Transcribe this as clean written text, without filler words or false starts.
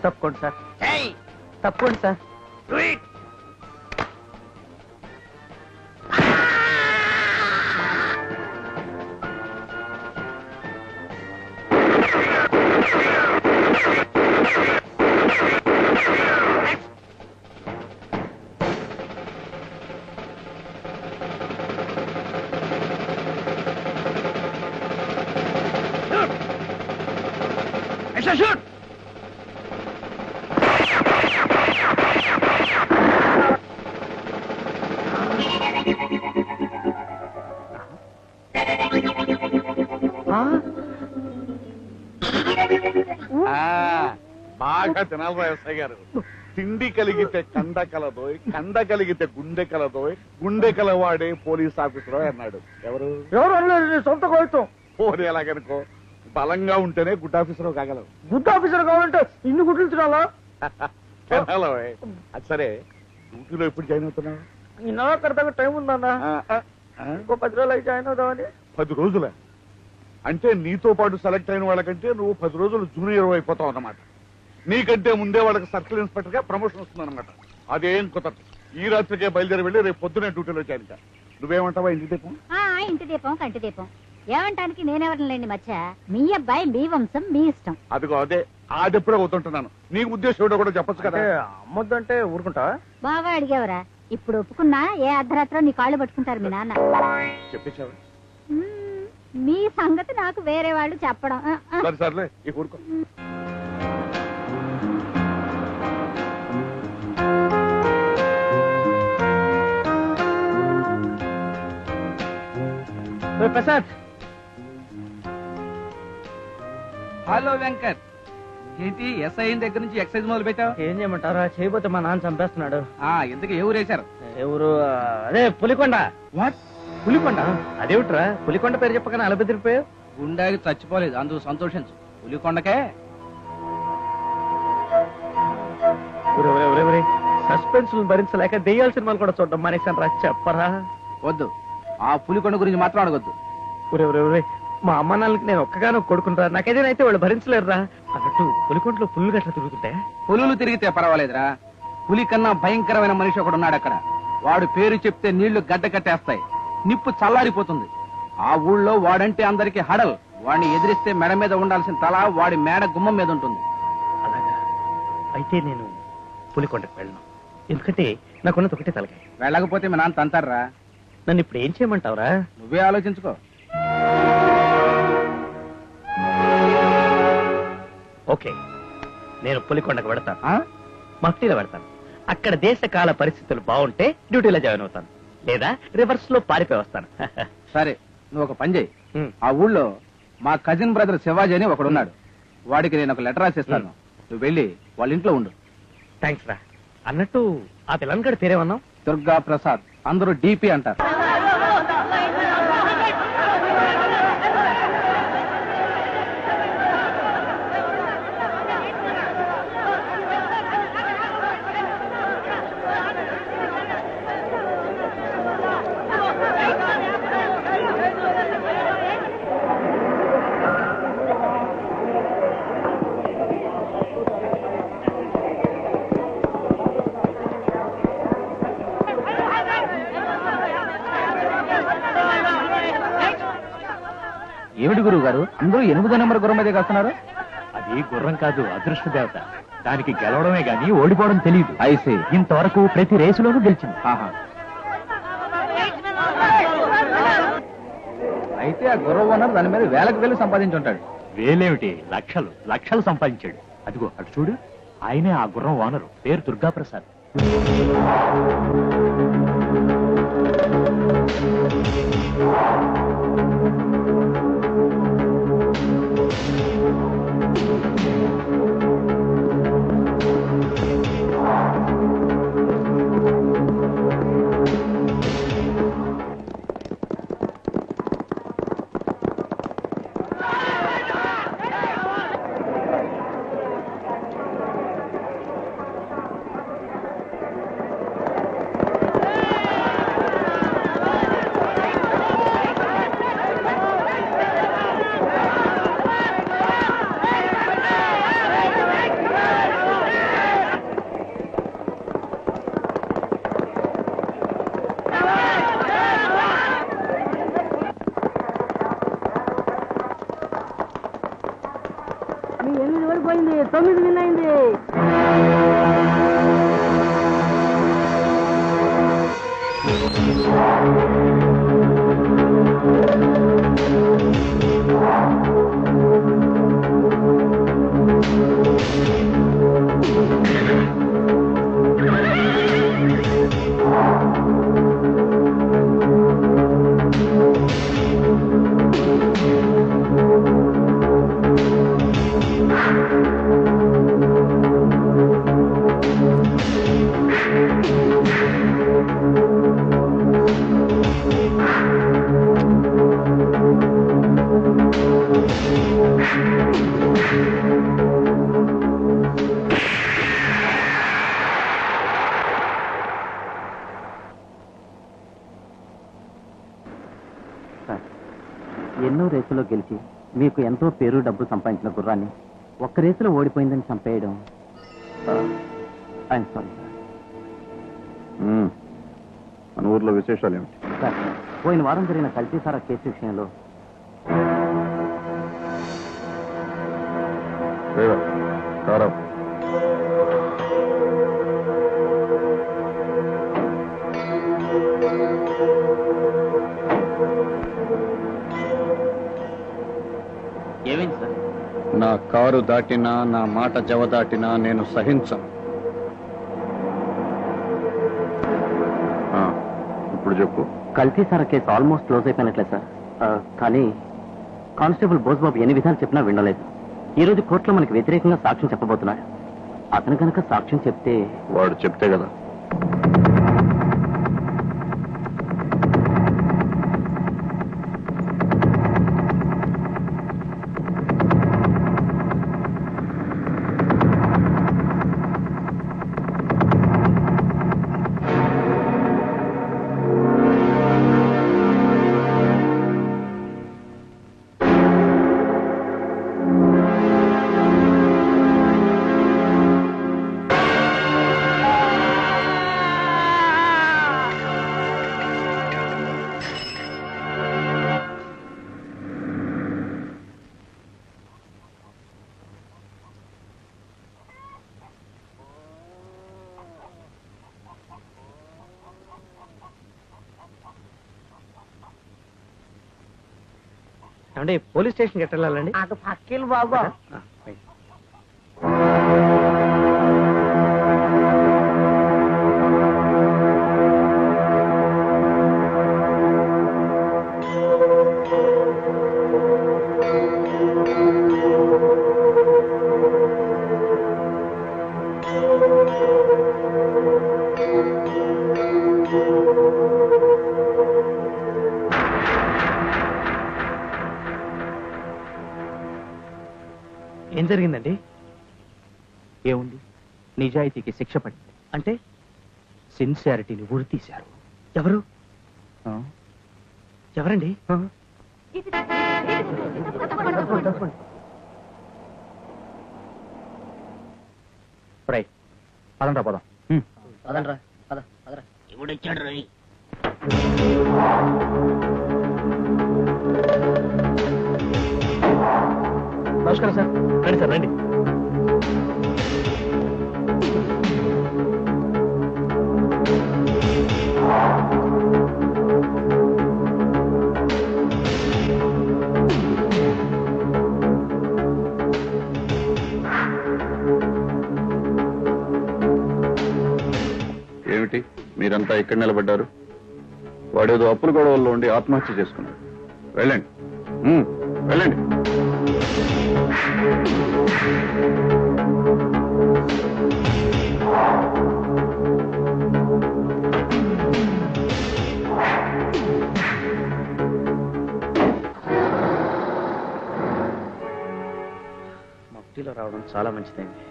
తప్పుకోండి సార్, తప్పుకోండి sir. Shoot! బాగా తినాలి ఎస్ఐ గారు. తిండి కలిగితే కండ కలదోయ్, కండ కలిగితే గుండె కలదోయ్, గుండె కలవాడే పోలీస్ ఆఫీసర్ అన్నాడు. ఎవరు సొంత కోయితం. పోనీ ఎలాగనుకో, బలంగా ఉంటేనే గుడ్ ఆఫీసర్ కాగలవు. గుడ్ ఆఫీసర్ కావాలంటే ఇన్ని గుడ్లు తినాలా? తినాలోయ్. అది సరే, డ్యూటీలో ఎప్పుడు జాయిన్ అవుతున్నావు? ఈ నెల టైం ఉందన్నా, ఇంకో 10 రోజులు అయితే జాయిన్ అవుదామని. 10 రోజులే అంటే నీతో పాటు సెలెక్ట్ అయిన వాళ్ళకంటే నువ్వు 10 రోజులు జూనియర్ అయిపోతావు అన్నమాట. నీకంటే ముందే వాళ్ళకి సర్కిల్ ఇన్స్పెక్టర్ గా ప్రమోషన్ వస్తుంది అనమాట. అదేం కుదరదు. ఈ రాత్రికే బయలుదేరి వెళ్ళి రేపు పొద్దునే డ్యూటీలో జాయిన్ కా. నువ్వేమంటావా? ఇంటి దీపం ఇంటి దీపం కంటి దీపం ఏమంటానికి నేనెవరిని లేండి మధ్య. మీ అబ్బాయి మీ వంశం మీ ఇష్టం. అదిగో అదే ఆడెప్పుడో అవుతుంటున్నాను. నీకు ఉద్దేశం కూడా చెప్పొచ్చు కదా. అమ్మొద్దంటే ఊరుకుంటా? బాగా అడిగేవరా. ఇప్పుడు ఒప్పుకున్నా ఏ అర్ధరాత్రో నీ కాళ్ళు పట్టుకుంటారు మీ నాన్న. చెప్పేశావా? మీ సంగతి నాకు వేరే వాళ్ళు చెప్పడం. సరే సర్లే, ఈ ఊరుకో. ప్రసాద్. హలో వెంకట్, ఏంటి ఎస్ఐ దగ్గర నుంచి ఎక్సైజ్ మొదలు పెట్టావు? ఏం చేయమంటారా, చేయబోతే మా నాన్న చంపేస్తున్నాడు. ఎందుకు ఏ ఊరు వేశారు? ఎవరు? అదే పులికొండ. వాట్? పులికొండ? అదేమిట్రా పులికొండ పేరు చెప్పగానే అలా బెదిరిపోయావు? గుండాకి చచ్చిపోలేదు, అందుకు సంతోషించు. పులికొండకే సస్పెన్స్ భరించలేక దెయ్యాల సినిమాలు కూడా చూడడం మానేశాను రా. చెప్పరా? వద్దు, ఆ పులికొండ గురించి మాత్రం అడగొద్దు. ఒరే మా అమ్మ నాన్నకి నేను ఒక్కగానో కొడుకుంటారా, నాకేదైతే వాళ్ళు భరించలేరురా. అన్నట్టు పులికొండలో పుల్లు గట్ల తిరుగుతుంటాయి. పులులు తిరిగితే పర్వాలేదురా, పులి కన్నా భయంకరమైన మనిషి ఒకడు ఉన్నాడు అక్కడ. వాడు పేరు చెప్తే నీళ్లు గడ్డ కట్టేస్తాయి, నిప్పు చల్లారిపోతుంది. ఆ ఊళ్ళో వాడంటే అందరికి హడల్. వాడిని ఎదిరిస్తే మెడ మీద ఉండాల్సిన తల వాడి మేడ గుమ్మం మీద ఉంటుంది. అలాగా అయితే నేను పులికొండకు వెళ్ళను, ఎందుకంటే నాకున్నది ఒకటే తలకాయ. వెళ్ళకపోతే మీ నాన్న తంతారా. నన్ను ఇప్పుడు ఏం చేయమంటావురా? నువ్వే ఆలోచించుకో. ఓకే, నేను పులికొండకు వెడతాను, మఫ్టీలో పెడతాను. అక్కడ దేశ కాల పరిస్థితులు బాగుంటే డ్యూటీలో జాయిన్ అవుతాను, లేదా రివర్స్ లో పారిపోయి వస్తాను. సరే, నువ్వు ఒక పని చేయి. ఆ ఊళ్ళో మా కజిన్ బ్రదర్ శివాజీ అని ఒకడున్నాడు. వాడికి నేను ఒక లెటర్ రాసిస్తాను. నువ్వు వెళ్ళి వాళ్ళ ఇంట్లో ఉండు. థ్యాంక్స్ రా. అన్నట్టు ఆ పిల్లగాడి పేరేమన్నావు? దుర్గా ప్రసాద్, అందరూ డిపి అంటారు. ఏమిటి గురువు గారు, అందరూ 8వ నెంబర్ గుర్రం మీదే కాస్తున్నారు? అది గుర్రం కాదు, అదృష్ట దేవత. దానికి గెలవడమే గాని ఓడిపోవడం తెలియదు. అయితే ఇంతవరకు ప్రతి రేసులోనూ గెలిచింది. అయితే ఆ గుర్రం ఓనర్ దాని మీద వేలకు వేలు సంపాదించుంటాడు. వేలేమిటి, లక్షలు లక్షలు సంపాదించాడు. అదిగో అటు చూడు, ఆయనే ఆ గుర్రం ఓనరు. పేరు దుర్గా ప్రసాద్. ఎన్నో రేసులో గెలిచి మీకు ఎంతో పేరు డబ్బు సంపాదించిన గుర్రాన్ని ఒక్క రేసులో ఓడిపోయిందని చంపేయడం ఐఎమ్ సారీ మన ఊర్లో విశేషాలు ఏమిటి? సార్ పోయిన వారం జరిగిన కల్తీ సారా కేసు విషయంలో ఏమైంది సార్? నా కారు దాటినా నా మాట జవ దాటినా నేను సహించను. ఇప్పుడు చెప్పు. కల్తీ సారా కేసు ఆల్మోస్ట్ క్లోజ్ అయిపోయినట్లే సార్. కానీ కానిస్టేబుల్ బోస్బాబు ఎన్ని విధాలు చెప్పినా వినలేదు. ఈ రోజు కోర్టులో మనకి వ్యతిరేకంగా సాక్ష్యం చెప్పబోతున్నాడు. అతను కనుక సాక్ష్యం చెప్తే వాడు చెప్తే కదా. అంటే పోలీస్ స్టేషన్కి ఎట్లా వెళ్ళాలండి? అటు పక్కిలు బాబు. ఏం జరిగిందండి? ఏముంది, నిజాయితీకి శిక్ష పడింది. అంటే సిన్సియారిటీని ఉరి తీశారు. ఎవరు? ఎవరండి? పదండ్రా పదం. పదండ్రా పద పదరా. ఎవడొచ్చాడు రోయ్? నమస్కారం సార్. రండి సార్ రండి. ఏమిటి మీరంతా ఇక్కడ నిలబడ్డారు? వాడేదో అప్పుల గొడవల్లో ఉండి ఆత్మహత్య చేసుకున్నాడు. వెళ్ళండి, వెళ్ళండి. మఫ్టీలో రావడం చాలా మంచిదైంది.